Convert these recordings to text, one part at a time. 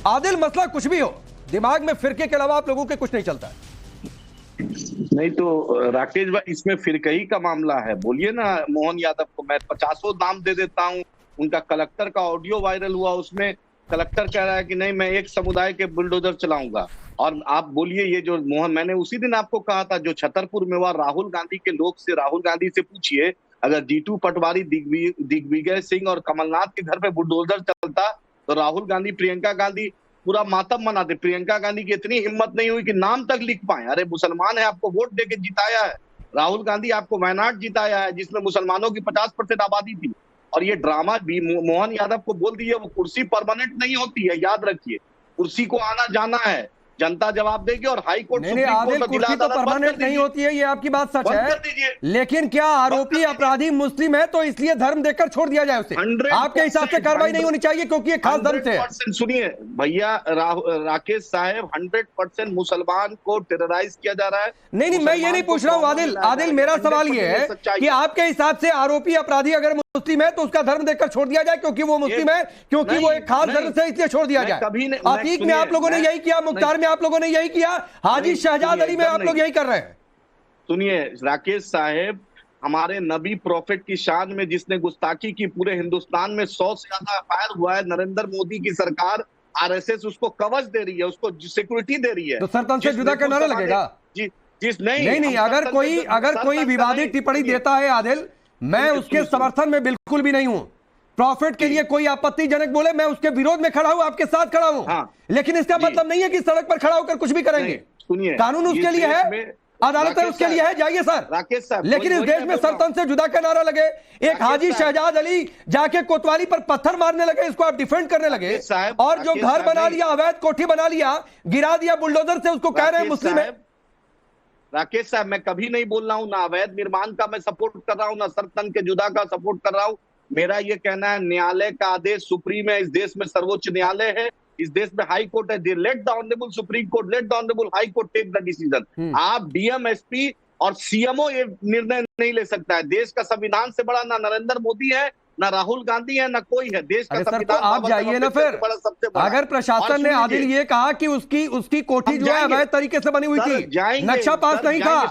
आदिल, मसला कुछ भी हो, दिमाग में फिरके के अलावा आप लोगों के कुछ नहीं चलता है। नहीं तो राकेश भाई, इसमें फिरकई का मामला है। बोलिए ना मोहन यादव को, मैं 50 नाम दे देता हूँ। उनका कलेक्टर का ऑडियो वायरल हुआ, उसमें कलेक्टर कह रहा है कि नहीं, मैं एक समुदाय के बुलडोजर चलाऊंगा। और आप बोलिए, ये जो मोहन, मैंने उसी दिन आपको कहा था, जो छतरपुर में हुआ, राहुल गांधी के लोग से, राहुल गांधी से पूछिए, अगर जीतू पटवारी, दिग्विजय सिंह और कमलनाथ के घर पे बुलडोजर चलता तो राहुल गांधी, प्रियंका गांधी पूरा मातम मनाते। प्रियंका गांधी की इतनी हिम्मत नहीं हुई कि नाम तक लिख पाए। अरे मुसलमान है, आपको वोट देके जिताया है। राहुल गांधी आपको वायनाड जिताया है, जिसमें मुसलमानों की 50% आबादी थी। और ये ड्रामा भी मोहन यादव को बोल दिए, वो कुर्सी परमानेंट नहीं होती है, याद रखिए। कुर्सी को आना जाना है, जनता जवाब देगी। और हाई कोर्ट, नहीं, आदिल, कुर्सी तो परमानेंट नहीं होती है, ये आपकी बात सच है। लेकिन क्या आरोपी अपराधी मुस्लिम है तो इसलिए धर्म देकर छोड़ दिया जाए उसे? आपके हिसाब से कार्रवाई नहीं होनी चाहिए क्योंकि ये खास धर्म से है? सुनिए भैया राकेश साहब, 100% मुसलमान को टेरराइज किया जा रहा है। नहीं, मैं ये नहीं पूछ रहा हूं आदिल, मेरा सवाल ये है कि आपके हिसाब से आरोपी अपराधी अगर मुस्लिम है तो उसका धर्म देखकर छोड़ दिया जाए क्योंकि वो मुस्लिम है, क्योंकि वो एक खास धर्म से, इसलिए छोड़ दिया जाए? अतीक में आप लोगों ने यही किया, मुख्तार में आप लोगों ने यही किया, हाजी शहजाद अली में आप लोग यही कर रहे हैं। सुनिए राकेश साहब, हमारे नबी प्रॉफिट की शान में जिसने गुस्ताखी की, पूरे हिंदुस्तान में 100 से ज्यादा एफआईआर हुआ है। नरेंद्र मोदी की सरकार, आरएसएस उसको कवच दे रही है, उसको सिक्योरिटी दे रही है। तो सर, तन से जुदा का नारा लगेगा? नहीं, अगर कोई विवादित टिप्पणी देता है आदिल, मैं उसके समर्थन में बिल्कुल भी नहीं हूं। प्रॉफिट के लिए कोई आपत्तिजनक बोले, मैं उसके विरोध में खड़ा हूं, आपके साथ खड़ा हूं। लेकिन इसका मतलब नहीं है कि सड़क पर खड़ा होकर कुछ भी करेंगे। सुनिए, कानून उसके लिए है, अदालतें उसके लिए है, जाइए सर। राकेश साहब, लेकिन इस देश में सल्तनत से जुदा का नारा लगे, एक हाजी शहजाद अली जाके कोतवाली पर पत्थर मारने लगे, इसको आप डिफेंड करने लगे, और जो घर बना लिया, अवैध कोठी बना लिया, गिरा दिया बुलडोजर से, उसको कह रहे हैं मुस्लिम है। राकेश साहब, मैं कभी नहीं बोल रहा हूं ना अवैध निर्माण का मैं सपोर्ट कर रहा हूं, ना सरतन के जुदा का सपोर्ट कर रहा हूं। मेरा ये कहना है, न्यायालय का आदेश सुप्रीम है, इस देश में सर्वोच्च न्यायालय है, इस देश में हाई कोर्ट है। Let the honourable supreme court, let the honourable high court take the decision. आप डीएम, एसपी और सीएमओ ये निर्णय नहीं ले सकता है। देश का संविधान से बड़ा ना नरेंद्र मोदी है, ना राहुल गांधी है, ना कोई है। देश का संविधान, तो आप जाइए ना फिर। अगर प्रशासन ने आदिल ये कहा कि उसकी कोठी जो है अवैध तरीके से बनी हुई थी, नक्शा पास नहीं था,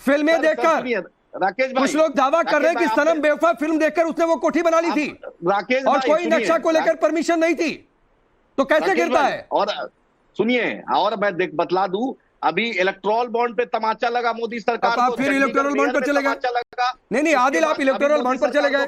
फिल्में देखकर राकेश भाई, कुछ लोग दावा कर रहे हैं कि सनम बेवफा फिल्म देखकर उसने वो कोठी बना ली थी, राकेश, और कोई नक्शा को लेकर परमिशन नहीं थी, तो कैसे गिरता है? और सुनिए, और मैं बतला दूं, अभी इलेक्टोरल बॉन्ड पे तमाचा लगा मोदी सरकार को, फिर इलेक्टोरल बॉन्ड पर चले गए। नहीं आदिल, आप इलेक्टोरल बॉन्ड पर चले गए।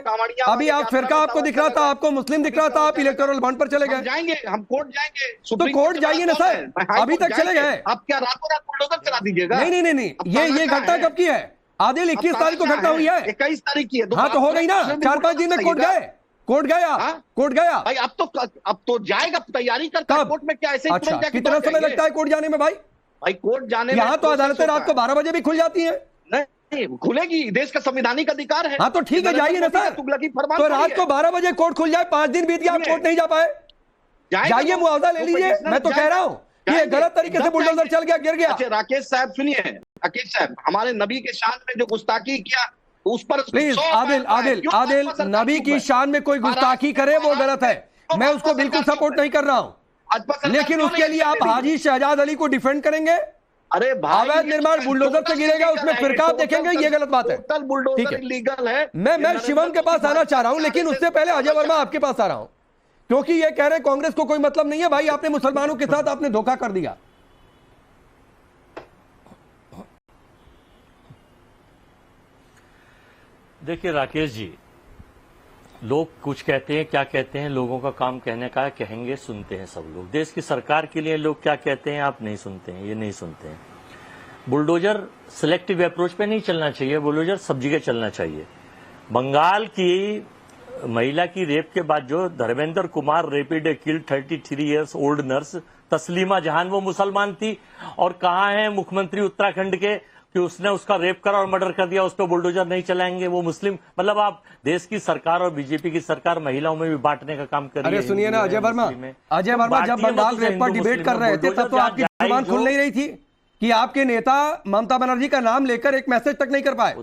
अभी आप फिरका आपको दिख रहा था, आपको मुस्लिम दिख रहा था, आप इलेक्टोरल बॉन्ड पर चले गए। जाएंगे, हम कोर्ट जाएंगे, तो कोर्ट जाइए ना सर, अभी तक चले गए। आप क्या रातों रात बुलडोजर चला दीजिएगा? नहीं, ये घटना कब की है आदिल? 21 तारीख को घटना हुई है। 21 तारीख की है। हाँ तो हो गई ना, 4-5 दिन में कोर्ट गए, कोर्ट गया भाई। अब तो जाएगा, तैयारी करता है कोर्ट में, क्या ऐसे? अच्छा, कितना समय लगता है कोर्ट जाने में भाई? कोर्ट जाने में यहाँ तो अदालतें रात को 12 बजे भी खुल जाती हैं। नहीं खुलेगी, देश का संवैधानिक अधिकार है। हाँ तो ठीक है, जाइए ना सर। तो रात को 12 बजे कोर्ट खुल जाए, 5 दिन बीत गया, आप कोर्ट नहीं जा पाए, जाइए मुआवजा ले लीजिए। मैं तो कह रहा हूँ ये गलत तरीके से बुलडोजर चल गया, गिर गया। अच्छा राकेश साहब सुनिए, राकेश साहब, हमारे नबी के शान में जो गुस्ताखी किया उस पर प्लीज आदिल, नबी की शान में कोई गुस्ताखी करे वो गलत है, मैं उसको बिल्कुल सपोर्ट नहीं कर रहा हूं। लेकिन उसके लिए आप हाजी शहजाद अली को डिफेंड करेंगे? अरे अवैध निर्माण बुलडोजर से गिरेगा, उसमें फिरका आप देखेंगे, ये गलत बात है। ठीक है, लीगल है। मैं शिवम के पास आना चाह रहा हूं, लेकिन उससे पहले अजय वर्मा आपके पास आ रहा हूं, क्योंकि ये कह रहे कांग्रेस को कोई मतलब नहीं है। भाई आपने मुसलमानों के साथ आपने धोखा कर दिया। देखिए राकेश जी, लोग कुछ कहते हैं, क्या कहते हैं, लोगों का काम कहने का है, कहेंगे, सुनते हैं सब लोग। देश की सरकार के लिए लोग क्या कहते हैं आप नहीं सुनते हैं, ये नहीं सुनते हैं। बुलडोजर सिलेक्टिव अप्रोच पे नहीं चलना चाहिए, बुलडोजर सब जगह चलना चाहिए। बंगाल की महिला की रेप के बाद जो Dharmendra Kumar raped killed 33 years old nurse Taslima Jahan, वो मुसलमान थी, और कहाँ है मुख्यमंत्री उत्तराखंड के कि उसने उसका रेप करा और मर्डर कर दिया, उस पर बुलडोजर नहीं चलाएंगे, वो मुस्लिम? मतलब आप देश की सरकार और बीजेपी की सरकार महिलाओं में भी बांटने का काम कर रही है। अरे सुनिए ना अजय वर्मा, जब बंगाल रेप पर डिबेट कर रहे थे तब तो आपकी जुबान खुल नहीं रही थी कि आपके नेता ममता बनर्जी का नाम लेकर एक मैसेज तक नहीं कर पाए,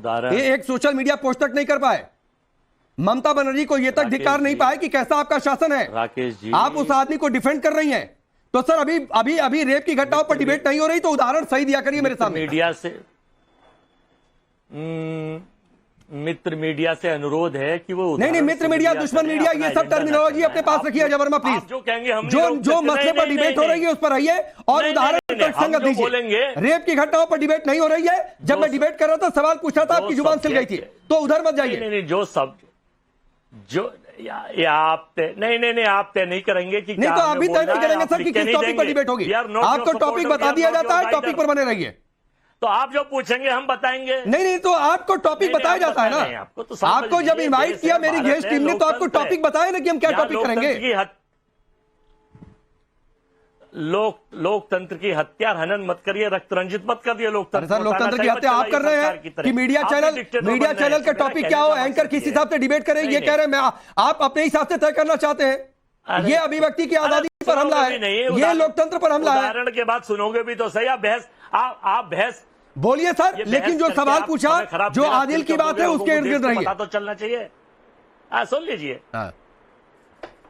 एक सोशल मीडिया पोस्ट तक नहीं कर पाए। ममता बनर्जी को यह तक धिक्कार नहीं पाए कि कैसा आपका शासन है। राकेश जी, आप उस आदमी को डिफेंड कर रही हैं, तो सर अभी रेप की घटनाओं पर डिबेट नहीं हो रही, तो उदाहरण सही दिया करिए मेरे सामने। मीडिया से मित्र मीडिया से अनुरोध है कि वो नहीं मित्र मीडिया, दुश्मन मीडिया, ये सब टर्मिनोलॉजी अपने पास रखिए अजय वर्मा प्लीज। जो कहेंगे हम जो मसले पर डिबेट हो रही है उस पर आइए और उदाहरण संगत दीजिए। रेप की घटनाओं पर डिबेट नहीं हो रही है। जब मैं डिबेट कर रहा था, सवाल पूछा था, आपकी जुबान सिल गई थी, तो उधर मत जाइए। नहीं जो सब जो आप नहीं आप तय नहीं करेंगे कि नहीं, तो आप भी तय नहीं करेंगे सर कि किस टॉपिक पर डिबेट होगी। आपको टॉपिक बता दिया जाता है, टॉपिक पर बने रहिए। तो आप जो पूछेंगे हम बताएंगे। नहीं तो आपको टॉपिक बताया जाता है ना। आपको जब इनवाइट किया मेरी गेस्ट टीम ने, तो आपको टॉपिक बताया ना कि हम क्या टॉपिक करेंगे। लोकतंत्र की हत्या हनन मत करिए, रक्त रंजित मत करिए लोकतंत्र। सर लोकतंत्र की हत्या आप कर रहे हैं कि मीडिया चैनल का टॉपिक क्या हो, एंकर किस हिसाब से डिबेट करें, ये कह रहे हैं। आप अपने हिसाब से तय करना चाहते हैं। ये अभिव्यक्ति की आजादी पर हमला है, ये लोकतंत्र पर हमला है। उदाहरण के बाद सुनोगे भी तो सही। आप बहस बोलिए सर, लेकिन जो सवाल पूछा, जो आदिल की बात है, उसके इर्द गिर्द रहिए। पता तो चलना चाहिए। सुन लीजिए।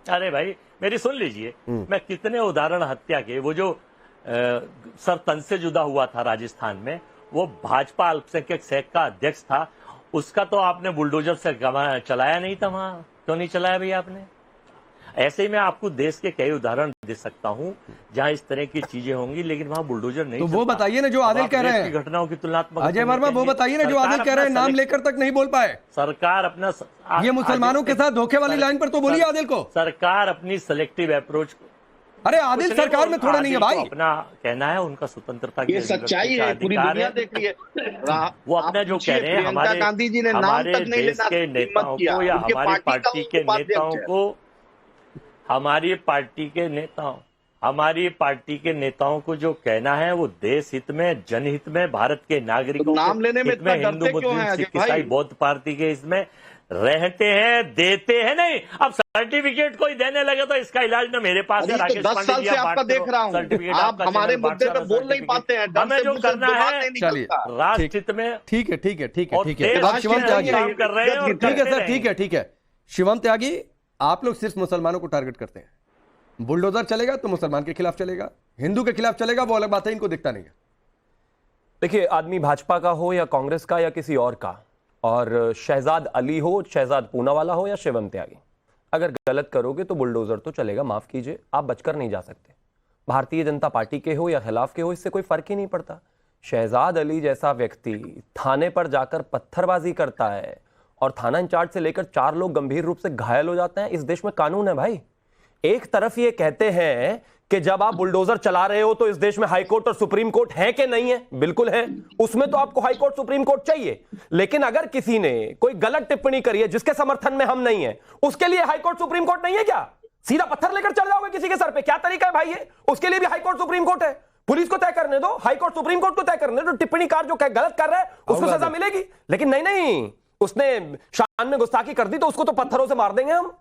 अरे भाई मेरी सुन लीजिए, मैं कितने उदाहरण हत्या के, वो जो सर तन से जुदा हुआ था राजस्थान में, वो भाजपा अल्पसंख्यक सैक का अध्यक्ष था, उसका तो आपने बुलडोजर से चलाया नहीं था। वहां क्यों नहीं चलाया भैया आपने? ऐसे ही मैं आपको देश के कई उदाहरण दे सकता हूं जहां इस तरह की चीजें होंगी, लेकिन वहां बुलडोजर नहीं। तो वो बताइए ना जो आदिल कह रहे हैं, घटनाओं की तुलनात्मक। अजय वर्मा वो बताइए ना जो आदिल कह रहे हैं, नाम लेकर तक नहीं बोल पाए। सरकार अपना ये मुसलमानों के साथ धोखे वाली लाइन पर तो बोलिए आदिल को। सरकार अपनी सिलेक्टिव अप्रोच। अरे आदिल सरकार में थोड़े नहीं है भाई, अपना कहना है उनका स्वतंत्रता की, ये सच्चाई है, पूरी दुनिया देख रही है। वो अपना जो कह रहे हैं, हमारे गांधी जी ने नाम तक नहीं लेना के नेताओं को या हमारी पार्टी के नेताओं को, हमारी पार्टी के नेताओं को जो कहना है वो देश हित में, जनहित में, भारत के नागरिकों नाम लेने में इतना हिंदू डरते क्यों मुस्लिम हैं सिख ईसाई बौद्ध पार्टी के इसमें रहते हैं, देते हैं। नहीं अब सर्टिफिकेट कोई देने लगे तो इसका इलाज ना मेरे पास है। राकेश 10 साल से आपका देख रहा हूँ, आप हमारे मुद्दे पे बोल नहीं पाते हैं। हमें जो करना है, चलिए राष्ट्र हित में। ठीक है कर रहे हैं। ठीक है सर, ठीक है शिवम त्यागी, आप लोग सिर्फ मुसलमानों को टारगेट करते हैं। बुलडोजर चलेगा तो मुसलमान के खिलाफ चलेगा, हिंदू के खिलाफ चलेगा, वो अलग बात है, इनको दिखता नहीं है। देखिए, आदमी भाजपा का हो या कांग्रेस का या किसी और का, और शहजाद अली हो, शहजाद पूनावाला हो या शिवम त्यागी, अगर गलत करोगे तो बुलडोजर तो चलेगा। माफ कीजिए, आप बचकर नहीं जा सकते। भारतीय जनता पार्टी के हो या खिलाफ के हो, इससे कोई फर्क ही नहीं पड़ता। शहजाद अली जैसा व्यक्ति थाने पर जाकर पत्थरबाजी करता है और थाना इंचार्ज से लेकर 4 लोग गंभीर रूप से घायल हो जाते हैं। इस देश में कानून है भाई। एक तरफ ये कहते हैं कि जब आप बुलडोजर चला रहे हो तो इस देश में हाई कोर्ट और सुप्रीम कोर्ट है कि नहीं है? बिल्कुल है, उसमें तो आपको हाई कोर्ट सुप्रीम कोर्ट चाहिए। लेकिन अगर किसी ने कोई गलत टिप्पणी करी है जिसके समर्थन में हम नहीं है, उसके लिए हाई कोर्ट सुप्रीम कोर्ट नहीं है क्या? सीधा पत्थर लेकर चढ़ जाओगे किसी के सर पे? क्या तरीका है भाई ये? उसके लिए भी हाई कोर्ट सुप्रीम कोर्ट है। पुलिस को तय करने दो, हाई कोर्ट सुप्रीम कोर्ट को तय करने दो। टिप्पणीकार जो गलत कर रहा है उसको सजा मिलेगी। लेकिन नहीं, उसने शान में गुस्ताखी कर दी तो उसको तो पत्थरों से मार देंगे हम।